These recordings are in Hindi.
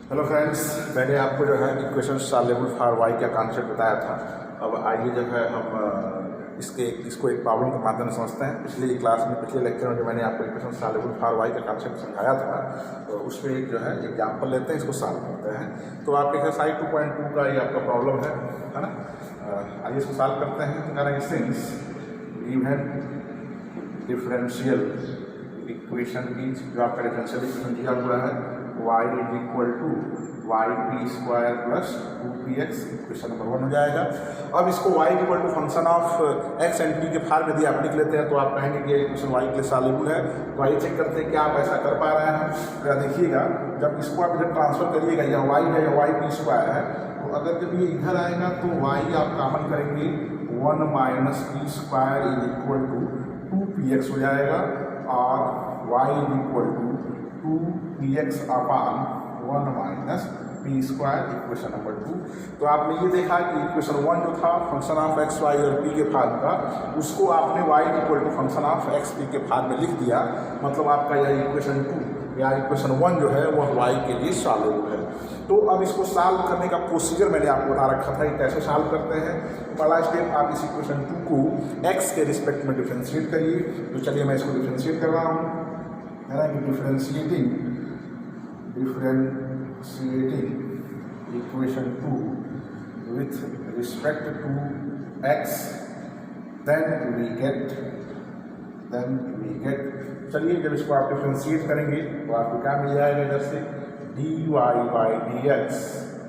हेलो फ्रेंड्स, मैंने आपको जो है इक्वेशन सॉल्वेबल फॉर वाई का कॉन्सेप्ट बताया था। अब आइए जो है हम इसको एक प्रॉब्लम के माध्यम से समझते हैं। पिछले लेक्चर में जो मैंने आपको इक्वेशन सॉल्वेबल फॉर वाई का कॉन्सेप्ट समझाया था, तो उसमें एक जो है एग्जाम्पल लेते हैं, इसको सॉल्व करते हैं। तो आपके एक्सरसाइज 2.2 का ये आपका प्रॉब्लम है ना। आइए इसको सॉल्व करते हैं। तो कह रहे हैं सिंस गिवन डिफरेंशियल इक्वेशन की जो आपका डिफरेंशियल इक्वेशन दिया हुआ है y is equal to Y P square plus 2px, equation number 1 हो जाएगा। अब इसको y equal to function of x and p के फॉर्म में यदि आप लिख लेते हैं तो आप कहेंगे कि इक्वेशन y के लिए सॉल्वेबल है। तो आइए चेक करते हैं क्या आप ऐसा कर पा रहे हैं। तो देखिएगा, जब इसको आप इधर ट्रांसफर करिएगा, यह y है, यह वाई पी स्क्वायर है, तो अगर जब ये इधर आएगा तो y आप कॉमन करेंगे, 1 minus P square is equal to 2px हो जाएगा, और y is equal to 2px upon 1 minus P square, equation number 2। तो आपने ये देखा कि इक्वेशन 1 जो था फंक्शन ऑफ एक्स वाई और पी के फॉर्म का, उसको आपने y equal to function of X P के फॉर्म में लिख दिया। मतलब आपका यह इक्वेशन 2 या इक्वेशन 1 जो है वह y के लिए सॉल्वेबल है। तो अब इसको सॉल्व करने का प्रोसीजर मैंने आपको बता रखा था कि कैसे सॉल्व करते हैं। पहला स्टेप, आप इस इक्वेशन 2 को x के रिस्पेक्ट में डिफ्रेंशिएट करिए। तो चलिए मैं इसको डिफ्रेंशिएट कर रहा हूँ। Differentiating equation 2 with respect to x, then we get चलिए जब इसको आप डिफ्रेंशिएट करेंगे तो आपको क्या मिल जाएगा, जैसे dy by dx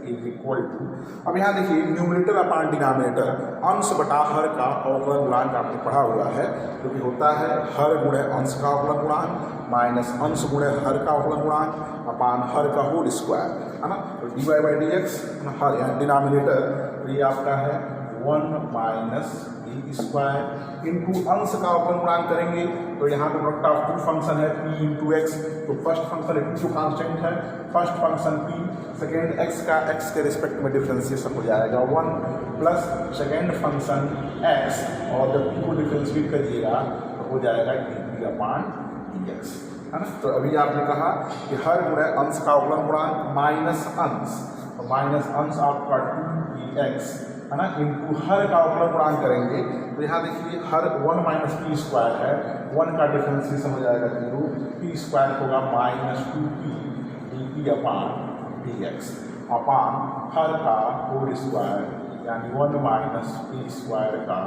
is equal to, अब यहाँ देखिए न्यूमरेटर अपॉन डिनोमिनेटर, अंश बटा हर का अवकलन गुणांक आपने पढ़ा हुआ है, जो कि होता है हर गुणे अंश का अवकलन गुणांक माइनस अंश गुणे हर का अवकलन गुणांक अपॉन हर का होल स्क्वायर, है ना। तो dy बाई dx हर यहाँ डिनोमिनेटर, तो ये आपका है 1 माइनस बी स्क्वायर इंटू अंश का अवकलन गुणांक करेंगे। तो यहाँ पे प्रोडक्ट ऑफ 2 फंक्शन है p इंटू एक्स, तो फर्स्ट फंक्शन जो कांस्टेंट है, first function p, second x का x के रिस्पेक्ट में डिफ्रेंशिएशन हो जाएगा 1 प्लस सेकेंड फंक्शन x, और जब p को डिफ्रेंशिएट करिएगा तो हो जाएगा dp अपॉन dx, है ना। तो अभी आपने कहा कि हर गुणे अंश का अवकलन गुणांक माइनस अंश आपका 2px, है ना, इंटू हर का अवकलन गुणांक करेंगे। तो यहाँ देखिए हर 1 माइनस पी स्क्वायर है, 1 का डिफ्रेंशिएशन हो जाएगा 0, पी स्क्वायर होगा minus 2p dp upon dx upon her का होल स्क्वायर, यानी 1 माइनस पी स्क्वायर का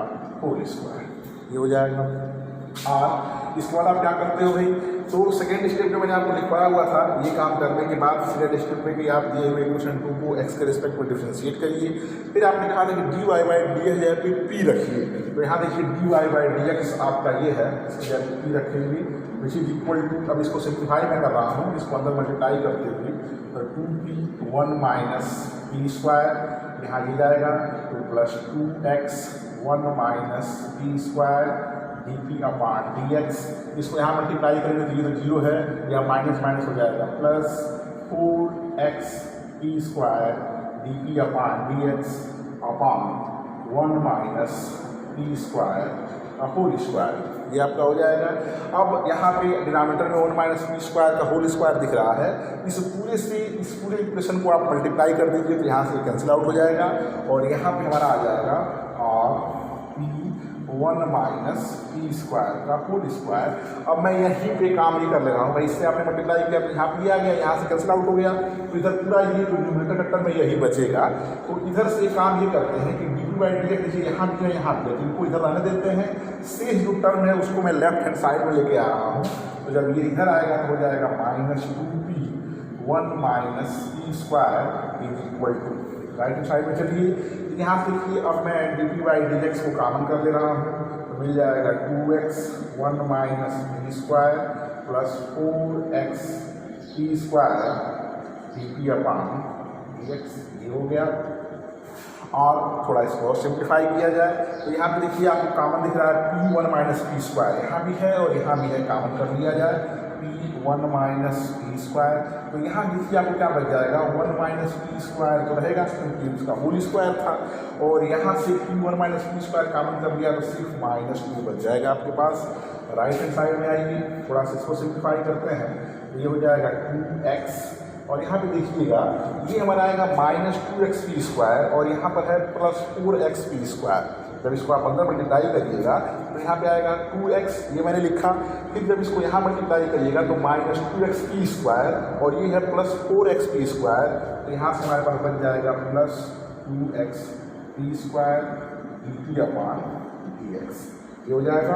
होल स्क्वायर, ये हो जाएगा। और इसके बाद आप क्या करते हो भाई, तो सेकेंड स्टेप जो मैंने आपको लिखवाया हुआ था, ये काम करने के बाद सेकेंड स्टेप में कि आप दिए हुए इक्वेशन 2 को x के रिस्पेक्ट में डिफ्रेंशिएट करिए। फिर आपने कहा था कि dy बाई dx जगह पे p रखिए। तो यहाँ देखिए dy बाई dx आपका ये है, इसकी जगह p रखेंगे, विच इज इक्वल टू, अब इसको सिंप्लीफाई मैं कर रहा हूँ, इसको अंदर मल्टीप्लाई करते हुए, तो 2p 1 माइनस पी स्क्वायर, यहाँ ये जाएगा, तो plus 2x 1 minus P square dp upon dx, इसको यहाँ मल्टीप्लाई करेंगे तो ये तो 0 है, यह माइनस माइनस हो जाएगा, plus 4x P square dp upon dx upon 1 minus P square whole square, ये आपका हो जाएगा। अब यहाँ पे डिनोमिनेटर में 1 माइनस पी स्क्वायर का होल स्क्वायर दिख रहा है, इस पूरे इक्वेशन को आप मल्टीप्लाई कर दीजिए, तो यहाँ से कैंसिल आउट हो जाएगा, और यहाँ पे हमारा आ जाएगा और 1 माइनस पी स्क्वायर का होल स्क्वायर। अब मैं यहीं पे काम नहीं कर ले रहा हूँ भाई, इससे आपने मल्टीप्लाई किया, यहाँ पे आ गया, यहाँ से कैंसिल आउट हो गया, तो इधर पूरा ये जो न्यूमरेटर टर्म में यही बचेगा। तो इधर से काम ये करते हैं कि डी बाई डी एक्स यहाँ भी है, यहाँ भी है, इनको इधर रहने देते हैं, शेष जो टर्म है उसको मैं लेफ्ट हैंड साइड में लेके आ रहा हूँ। तो जब ये इधर आएगा तो हो जाएगा minus 2p 1 minus P square is equal to, right hand side में चलिए यहाँ से देखिए, अब मैं डी बाई डी एक्स को कॉमन कर ले रहा हूँ, तो मिल जाएगा 2x 1 minus P square plus 4x P square dp upon dx, ये हो गया। और थोड़ा इसको और सिंप्लीफाई किया जाए तो यहाँ पे देखिए आपको कॉमन दिख रहा है p 1 माइनस पी स्क्वायर, यहाँ भी है और यहाँ भी है, कॉमन कर लिया जाए p 1 माइनस पी स्क्वायर, तो यहाँ देखिए आपको क्या बच जाएगा, 1 माइनस पी स्क्वायर तो रहेगा क्योंकि उसका होल स्क्वायर था, और यहाँ से p 1 minus P square common कर लिया तो सिर्फ माइनस 2 बच जाएगा आपके पास। राइट हैंड साइड में आइए, थोड़ा सा इसको सिंप्लीफाई करते हैं, तो ये हो जाएगा 2x और यहाँ पे देखिएगा ये हमारा आएगा -2xp² और यहाँ पर है +4xp²। जब इसको आप अंदर मल्टीप्लाई करिएगा तो यहाँ पे आएगा 2x, ये मैंने लिखा। फिर जब इसको यहाँ मल्टीप्लाई करिएगा तो -2xp² और ये है +4xp²। तो यहाँ से हमारे पास बन जाएगा +2xp² dt/dx। ये हो जाएगा।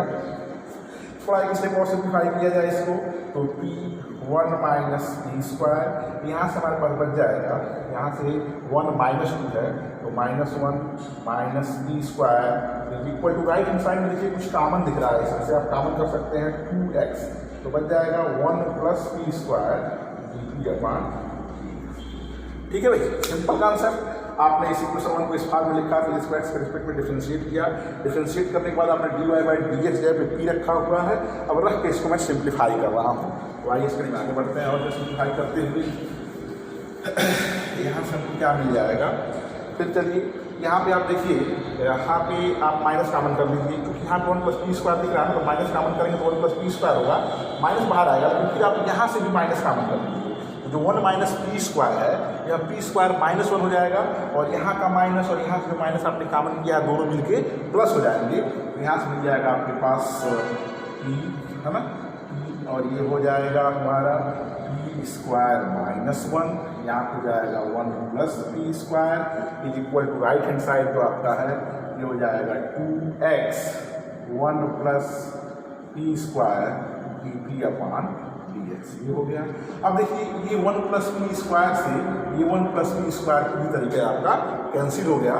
थोड़ा एक स्टेप और सिंप्लीफाई किया जाए इसको तो p1 -p², यहाँ से हमारे पास बच जाएगा, यहाँ से 1 -2 है तो -1 -p² equal to right hand side में देखिए कुछ कॉमन दिख रहा है, इससे आप कॉमन कर सकते हैं 2x, तो बच जाएगा 1 + p² dt/dx। ठीक है भाई, सिंपल कॉन्सेप्ट। आपने इस इक्वेशन 1 को इस फॉर्म में लिखा, फिर इसको x के रिस्पेक्ट में डिफरेंशिएट किया। डिफरेंशिएट करने के बाद आपने dy/dx जगह पे p रखा हुआ है। अब रख के इसको मैं सिंप्लीफाई कर रहा हूँ। तो आइए इसके लिए आगे बढ़ते हैं और सिंप्लीफाई करते हुए यहाँ से हमको क्या मिल जाएगा। फिर चलिए यहाँ पे आप देखिए, यहाँ पे आप माइनस कॉमन कर लीजिए, क्योंकि यहाँ पे 1 + p² दिख रहा है, तो माइनस कॉमन करेंगे तो 1 + p² होगा, माइनस बाहर आएगा। लेकिन फिर आप यहाँ से भी माइनस कॉमन कर लीजिए, जो 1 - p² है यह p² -1 हो जाएगा और यहाँ का माइनस और यहाँ से जो माइनस आपने कॉमन किया है दोनों मिलके प्लस हो जाएंगे। तो यहाँ से मिल जाएगा आपके पास p, है ना, p, और ये हो जाएगा हमारा p² -1, यहाँ पे जाएगा 1 + p² equal to right hand side जो आपका है ये हो जाएगा 2x 1 + p² dt/dx। ये हो गया। अब देखिए ये 1 + p² से ये 1 + p² पूरी तरीके आपका कैंसिल हो गया,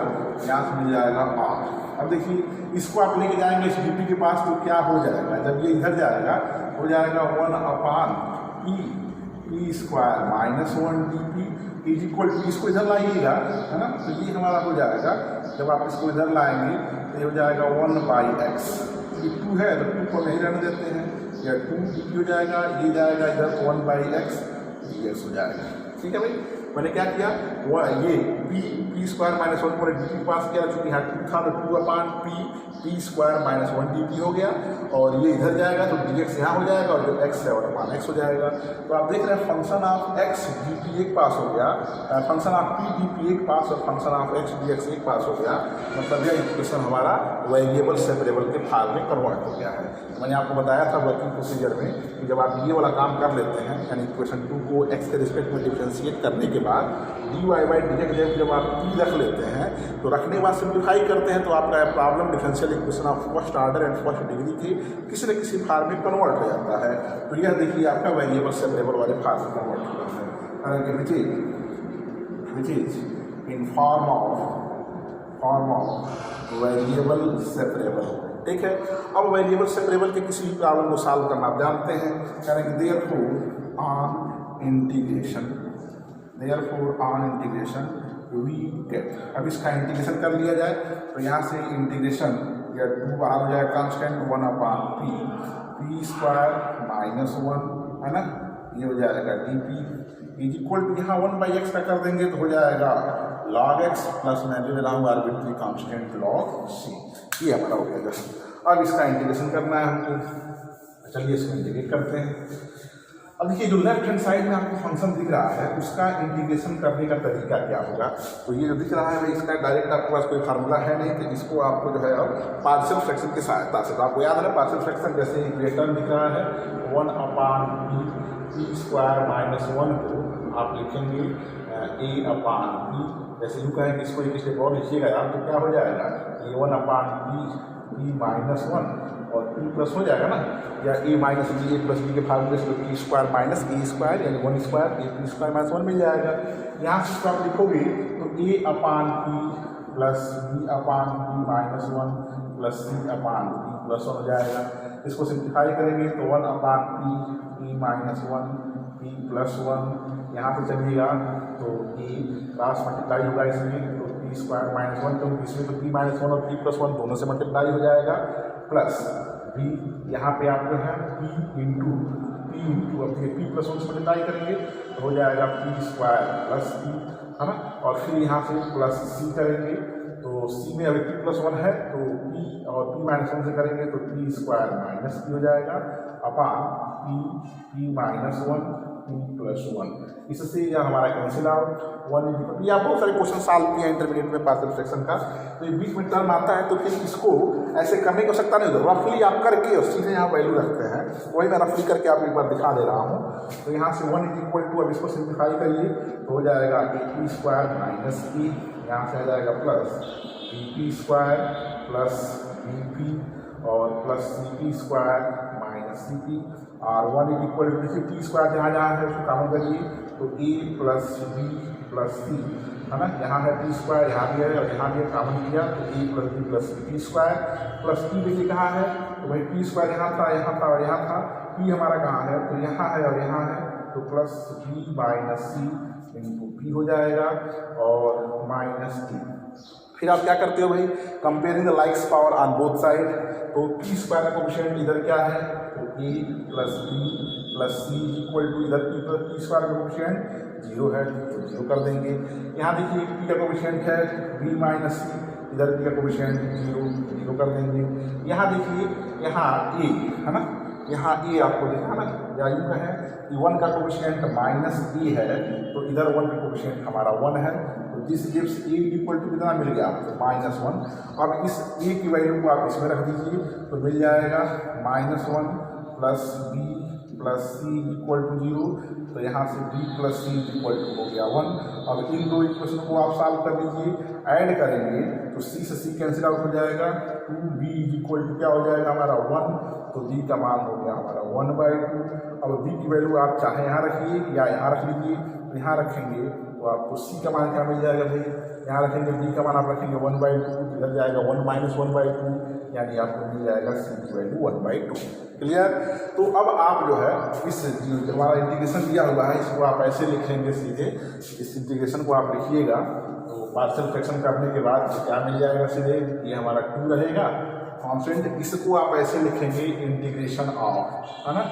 यहाँ से मिल जाएगा r। अब देखिए इसको आप लेके जाएंगे इस dp के पास तो क्या हो जाएगा, जब ये इधर जाएगा हो जाएगा 1/p² -1 dp इक्वल टू, इसको इधर लाइएगा, है ना, तो ये हमारा हो जाएगा। जब आप इसको इधर लाएंगे तो ये हो जाएगा 1/x, ये 2 है तो 2 को नहीं रहने देते हैं, या 2 dp हो जाएगा, ये जाएगा इधर 1/x dx हो जाएगा। ठीक है भाई, मैंने क्या किया, वो ये p² -1 पूरे dp के पास किया, चूँकि यहाँ 2 था तो 2/p² -1 dp हो गया, और ये इधर जाएगा तो dx यहाँ हो जाएगा और जो x है 1/x हो जाएगा। तो आप देख रहे हैं फंक्शन ऑफ x dp एक पास हो गया, फंक्शन ऑफ p dp एक पास और फंक्शन ऑफ x dx एक पास हो गया। मतलब यह इक्वेशन हमारा वेरिएबल सेपरेबल के फॉर्म में कन्वर्ट हो गया है। मैंने आपको बताया था वर्किंग प्रोसीजर में कि जब आप ये वाला काम कर लेते हैं, यानी इक्वेशन 2 को x के रिस्पेक्ट में डिफरेंशिएट करने के बाद dy/dx जब आप p रख लेते हैं तो रखने के बाद सिंप्लीफाई करते हैं तो आपका problem differential equation of first order and first degree के किसी न किसी फॉर्म में कन्वर्ट हो जाता है। तो यह देखिए आपका वेरिएबल सेपरेबल वाले फॉर्म में कन्वर्ट हुआ है, which is in form of variable separable. ठीक है, अब वेरिएबल सेपरेबल के किसी भी प्रॉब्लम को सॉल्व करना आप जानते हैं, यानी कि therefore on integration we get. अब इसका इंटीग्रेशन कर लिया जाए तो यहाँ से इंटीग्रेशन या 2 बाहर हो जाएगा कांस्टेंट 1/p p² -1, है ना, ये हो जाएगा dp इक्वल टू यहाँ 1/x का कर देंगे तो हो जाएगा log x प्लस मैं ले रहा हूँ आर्बिट्री कांस्टेंट log c। ये हमारा हो गया। अब इसका इंटीग्रेशन करना है हमको, चलिए इसको इंटीग्रेट करते हैं। अब देखिए जो लेफ्ट हैंड साइड में आपको फंक्शन दिख रहा है उसका इंटीग्रेशन करने का तरीका क्या होगा। तो ये जो दिख रहा है भाई इसका डायरेक्ट आपके पास कोई फार्मूला है नहीं, कि इसको आपको जो है अब पार्शियल फ्रैक्शन की सहायता से, तो आपको याद है पार्शियल फ्रैक्शन, जैसे इक्वेशन दिख रहा है 1/p² -1 को आप लिखेंगे a/p, जैसे यूँ कहें कि इसको एक स्टेप और लिखिएगा यार तो क्या हो जाएगा, ये 1/p -1 और p+ हो जाएगा ना, या a - b a + b के फार्मूले से p² - a² यानी 1² a p² -1 मिल जाएगा। यहाँ से इसको आप लिखोगे तो a/p + b/p -1 + c/p +1 हो जाएगा। इसको सिंप्लीफाई करेंगे तो 1/p -1 यहाँ से चलिएगा तो a क्रॉस मल्टीप्लाई होगा इसमें, तो p² -1 तो इसमें तो p -1 और p+1 दोनों से मल्टीप्लाई हो जाएगा, प्लस b यहाँ पे आपको है p इंटू अब p+1 से मल्टीप्लाई करेंगे तो हो जाएगा p² + p, है ना, और फिर यहाँ से प्लस c करेंगे तो c में अभी p+1 है तो p और p -1 से करेंगे तो p² - p हो जाएगा, अपान p -1 p प्लस 1। इससे यह हमारा कैंसिल आउट 1 इज इक्वल, या बहुत सारे क्वेश्चन सॉल्व किए हैं इंटरमीडिएट में पार्शियल फ्रैक्शन का, तो ये बीच में टर्म आता है तो फिर इसको ऐसे करने की आवश्यकता नहीं होती, रफली आप करके और सीधे यहाँ वैल्यू रखते हैं, वही मैं रफली करके आपको एक बार दिखा दे रहा हूँ। तो यहाँ से 1 इज इक्वल टू, अब इसको सिंप्लीफाई करिए तो हो जाएगा p स्क्वायर माइनस p, यहाँ से आ जाएगा plus p square plus bp और plus cp square minus cp, और 1 इज इक्वल टू, देखिए p स्क्वायर जहाँ जहाँ है उसको काउंट करिए तो a plus b plus c है ना, यहाँ है p स्क्वायर, यहाँ भी है और यहाँ भी काउंट किया तो a plus b plus p square plus p देखिए कहाँ है, तो भाई p स्क्वायर यहाँ था और यहाँ था, p हमारा कहाँ है तो यहाँ है और यहाँ है, तो plus b minus c into p हो जाएगा और माइनस t। फिर आप क्या करते हो भाई, comparing the likes power on both side, तो p स्क्वायर का कोएफिशिएंट इधर क्या है तो a plus b plus c equal to इधर p प्लस p स्क्वायर का कोएफिशिएंट 0 है तो 0 कर देंगे। यहाँ देखिए p का कोएफिशिएंट है b माइनस c, इधर p का कोएफिशिएंट 0 कर देंगे। यहाँ देखिए यहाँ a है ना, यहाँ a आपको देखा ना, या यूँ का है कि 1 का कोएफिशिएंट माइनस a है तो इधर 1 का कोएफिशिएंट हमारा 1 है, तो this gives a equal to कितना मिल गया आपको माइनस 1। अब इस a की वैल्यू को आप इसमें रख दीजिए तो मिल जाएगा minus 1 plus b plus c equal to 0, तो यहाँ से b plus c equal to हो गया 1। अब इन दो इक्वेशन को आप सॉल्व कर लीजिए, ऐड करेंगे तो c से c कैंसिल आउट हो जाएगा, 2b इक्वल टू क्या हो जाएगा हमारा 1, तो b का मान हो गया हमारा 1/2। अब b की वैल्यू आप चाहे यहाँ रखिए या यहाँ रख लीजिए, तो यहाँ रखेंगे तो आपको c का मान क्या मिल जाएगा भाई, यहाँ रखेंगे b का मान आप रखेंगे 1/2, इधर जाएगा 1 माइनस 1/2, यानी आपको मिल जाएगा c की वैल्यू 1/2। क्लियर। तो अब आप जो है इस हमारा इंटीग्रेशन दिया हुआ है इसको आप ऐसे लिखेंगे सीधे, इस इंटीग्रेशन को आप लिखिएगा तो पार्शियल फ्रैक्शन करने के बाद क्या मिल जाएगा सीधे, ये हमारा 2 रहेगा कॉन्स्टेंट, इसको आप ऐसे लिखेंगे इंटीग्रेशन ऑफ, है ना।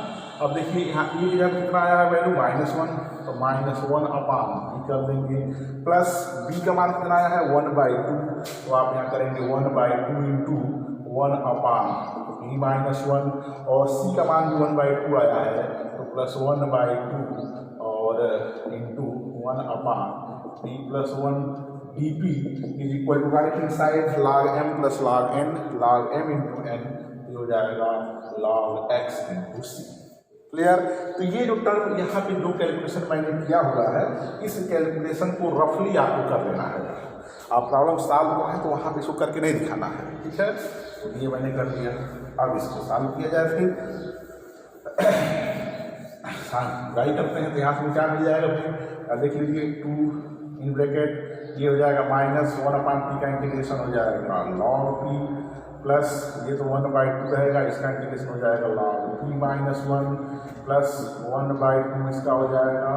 अब देखिए यहाँ e की जगह कितना आया है वैल्यू -1, तो -1 अपान b कर देंगे, प्लस b का मान कितना आया है 1/2, तो आप यहाँ करेंगे 1/2 इंटू 1 अपान b -1, और c का मान भी 1/2 आया है तो प्लस 1/2 और into 1 upon b plus 1 dp is equal to right hand side log m plus log n, log m into n ये हो जाएगा log x into c। Clear. तो ये जो टर्म यहाँ पे जो कैलकुलेशन मैंने किया हुआ है, इस कैलकुलेशन को रफली आपको कर लेना है। आप प्रॉब्लम सॉल्व करें तो वहाँ पे इसको करके नहीं दिखाना है, ठीक है। तो ये मैंने कर दिया, अब इसको सॉल्व किया जाए फिर गाई करते हैं तो यहाँ से क्या मिल जाएगा फिर देख लीजिए, 2 इन ब्रैकेट ये हो जाएगा -1 अपान p का इंटीग्रेशन हो जाएगा log p, प्लस ये तो 1/2 रहेगा, इसका इंटीग्रेशन हो जाएगा log p -1, प्लस 1/2 इसका हो जाएगा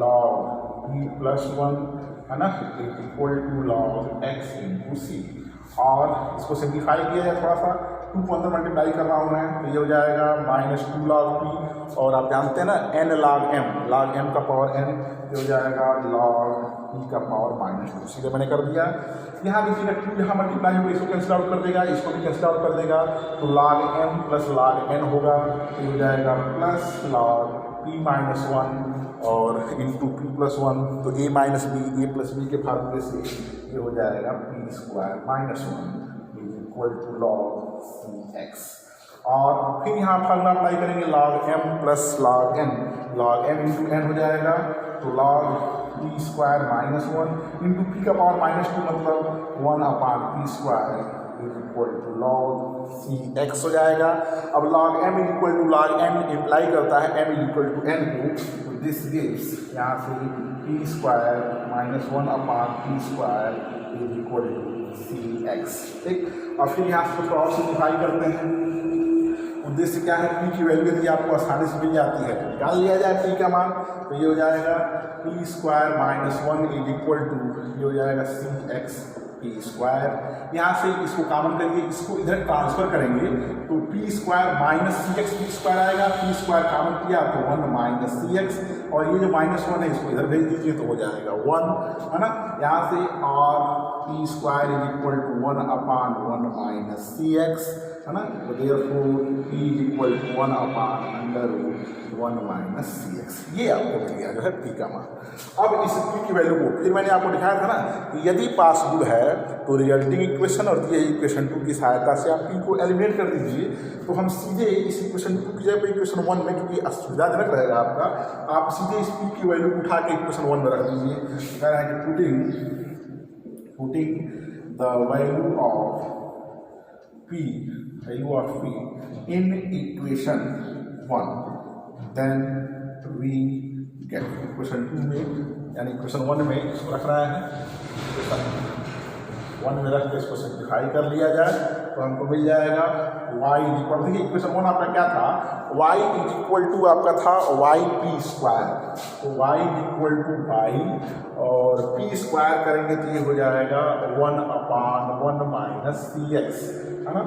log p प्लस 1, है ना, equal to log x into c। और इसको सिंप्लीफाई किया जाए थोड़ा सा, 2 को अंदर मल्टीप्लाई कर रहा हूँ मैं, तो ये हो जाएगा -2 log p, और आप जानते हैं ना n log m का पावर n, ये हो जाएगा log p का पावर -2, सीधे मैंने कर दिया। यहाँ देखिएगा 2 यहाँ मल्टीप्लाई होगा, इसको कैंसिल आउट कर देगा, इसको भी कैंसिल आउट कर देगा, तो log m plus log n होगा, तो ये हो जाएगा प्लस log p -1 और इंटू p प्लस 1, तो a minus b, a plus b के फार्मूले से ये हो जाएगा p square -1 is equal to log cx। और फिर यहाँ फार्मूला अप्लाई करेंगे log m plus log n, log m into n हो जाएगा, तो log p square -1 into p का पावर -2 मतलब 1 upon p square is equal to log cx हो जाएगा। अब log m is equal to log n imply करता है m is equal to n को, तो दिस गिव्स यहाँ से p square -1 upon p square is equal to cx, ठीक। और फिर यहाँ से कुछ और सिम्प्लीफाई करते हैं, उद्देश्य क्या है, p की वैल्यू यदि आपको आसानी से मिल जाती है तो निकाल लिया जाए p का मान, तो ये हो जाएगा p square -1 is equal to ये हो जाएगा cx p स्क्वायर। यहाँ से इसको कॉमन करिए, इसको इधर ट्रांसफर करेंगे तो p square -cx p square आएगा, p स्क्वायर कॉमन किया तो 1 -cx, और ये जो -1 है इसको इधर भेज दीजिए तो हो जाएगा 1, है ना। यहाँ से और p square is equal to 1 upon 1 -cx, है ना। तो therefore p equal to 1/√1 minus cx, ये आपको मिल गया जो है p का मान। अब इस p की वैल्यू को फिर मैंने आपको दिखाया था ना कि यदि पॉसिबल है तो रिजल्टिंग इक्वेशन और दिए इक्वेशन 2 की सहायता से आप p को एलिमिनेट कर दीजिए। तो हम सीधे इस इक्वेशन 2 की जगह इक्वेशन 1 में, क्योंकि असुविधाजनक रहेगा आपका, आप सीधे इस p की वैल्यू उठा के इक्वेशन 1 में रख दीजिए। कह रहे हैं कि putting the value of p in equation 1, then we get equation 2 में, यानी इक्वेशन 1 में इसको रख रहा है, इक्वेशन 1 में रख के इसको सिंप्लीफाई कर लिया जाए तो हमको मिल जाएगा y इक्वल, देखिए इक्वेशन 1 आपका क्या था, y इक्वल टू आपका था yp², तो y इक्वल टू y और p² करेंगे तो ये हो जाएगा 1/1 माइनस cx, है ना।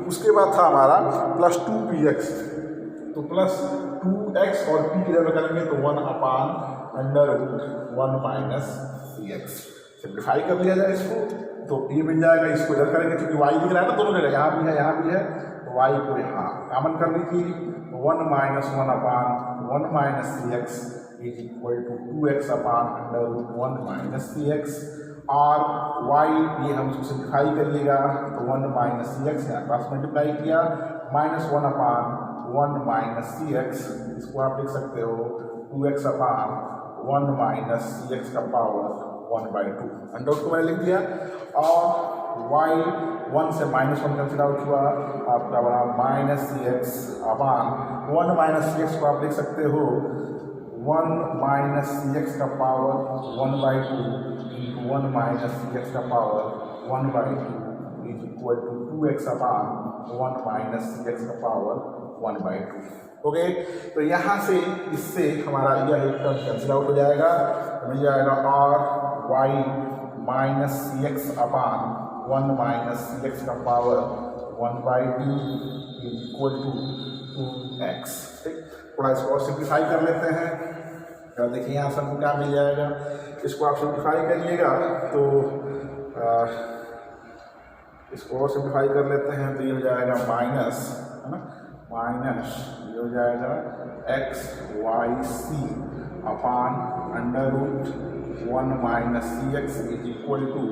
उसके बाद था हमारा प्लस 2px, तो प्लस 2x और p की जगह करेंगे तो 1/√1 माइनस cx। सिंप्लीफाई कर लिया जाए इसको तो ये मिल जाएगा, इसको इधर करेंगे क्योंकि y दिख रहा है ना दोनों जगह, यहाँ भी है यहाँ भी है, तो y को यहाँ कॉमन कर लीजिए, 1/1 minus cx is equal to 2x/√1 minus cx, और y ये हम इसको सिंप्लीफाई करिएगा तो 1 माइनस cx यहाँ पास मल्टीप्लाई किया, -1/1 माइनस cx, इसको आप लिख सकते हो 2x/1 माइनस cx का पावर 1/2, अंडर को मैंने लिख दिया। और y 1 से -1 कैंसिल आउट हुआ, आपका बड़ा -cx/1 माइनस cx को आप लिख सकते हो 1 माइनस cx का पावर 1/2 इंटू 1 माइनस cx का power 1/2 is equal to 2x/1 minus cx का पावर 1/2। ओके, तो यहाँ से इससे हमारा यह एक टर्म कैंसिल आउट हो जाएगा, मिल जाएगा और y minus cx/1 minus cx का power 1/2 is equal to 2x। ठीक, थोड़ा इसको और सिंप्लीफाई कर लेते हैं, तो देखिए यहाँ से हमको क्या मिल जाएगा, इसको आप सिंप्लीफाई करिएगा तो इसको और सिंप्लीफाई कर लेते हैं तो ये हो जाएगा माइनस, है ना, माइनस ये हो जाएगा xyc/√1 minus cx is equal to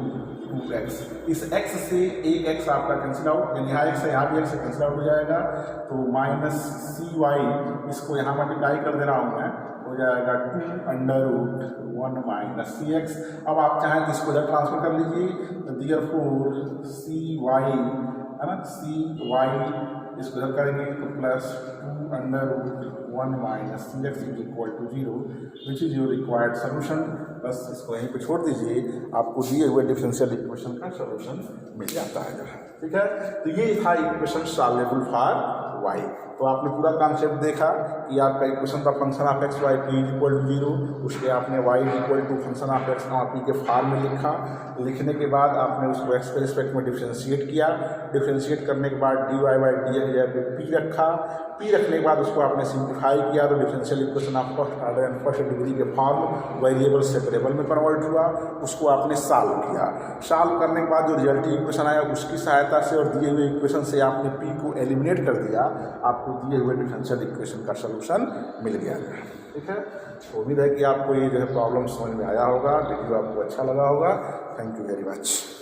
2x। इस x से एक x आपका कैंसिल आउट, यानी यहाँ x है यहाँ भी x से कैंसिल आउट हो जाएगा, तो माइनस cy इसको यहाँ मल्टीप्लाई कर दे रहा हूँ मैं, हो जाएगा 2√1 माइनस cx। अब आप चाहें तो इसको इधर ट्रांसफर कर लीजिए, तो देयरफॉर cy, है ना, cy इसको इधर करेंगे तो plus 2√1 minus cx is equal to 0, which is your required solution. बस इसको यहीं पे छोड़ दीजिए, आपको दिए हुए डिफरेंशियल इक्वेशन का सोल्यूशन मिल जाता है। ठीक है, तो ये था इक्वेशन सॉल्वेबल फॉर y। तो आपने पूरा कॉन्सेप्ट देखा कि आपका इक्वेशन का function of X Y P equal to 0, उसके आपने y equal to function of X और पी के फॉर्म में लिखा, लिखने के बाद आपने उसको एक्स के रिस्पेक्ट में डिफ्रेंशिएट किया, डिफ्रेंशिएट करने के बाद dy/dx पे p रखा, p रखने के बाद उसको आपने सिंप्लीफाई किया तो differential equation of first order and first degree के फॉर्म वेरिएबल सेपरेबल में कन्वर्ट हुआ, उसको आपने सॉल्व किया। सॉल्व करने के बाद जो रिजल्टिंग इक्वेशन आया उसकी सहायता से और दिए हुए इक्वेशन से आपने p को एलिमिनेट कर दिया, आपको दिए हुए डिफरेंशियल इक्वेशन का सलूशन मिल गया। ठीक है, उम्मीद है कि आपको ये जो है प्रॉब्लम समझ में आया होगा, वीडियो आपको अच्छा लगा होगा। Thank you very much.